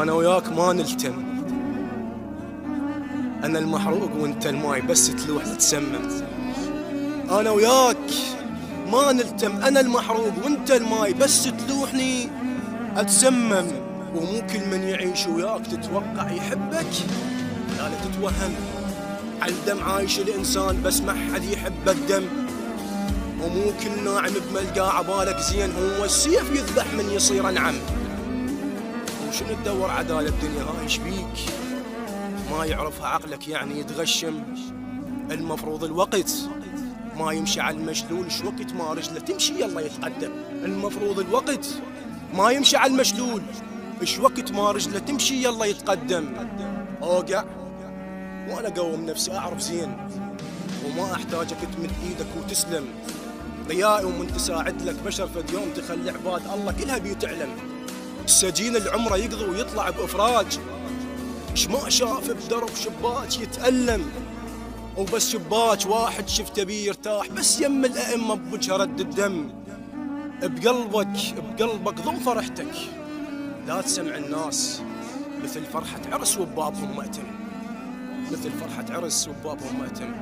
انا وياك ما نلتم، انا المحروق وانت الماي بس تلوح تتسمم. انا وياك ما نلتم، انا المحروق وانت الماي بس تلوحني اتسمم. ومو كل من يعيش وياك تتوقع يحبك، لا لا تتوهم. عالدم عايش الانسان بس ما حد يحب الدم. ومو كل ناعم بملقاه عبالك زين، هو السيف يذبح من يصير انعم. وشنو تدور عدالة الدنيا هاي ايش بيك؟ ما يعرفها عقلك يعني يتغشم. المفروض الوقت ما يمشي على المشلول، شو وقت ما رجله تمشي يلا يتقدم. المفروض الوقت ما يمشي على المشلول، ايش وقت ما رجله تمشي يلا يتقدم. اوقع وانا اقوم نفسي اعرف زين، وما احتاجك تمد ايدك وتسلم. ضيائي ومن تساعد لك بشر فد يوم تخلي عباد الله كلها بيتعلم. السجين العمره يقضي ويطلع بافراج، اش ما شاف بدرب شباك يتألم. وبس شباك واحد شفته بيه يرتاح، بس يم الأئمة بوجه رد الدم. بقلبك ضم فرحتك، لا تسمع الناس مثل فرحة عرس وبابهم مأتم، مثل فرحة عرس وبابهم مأتم.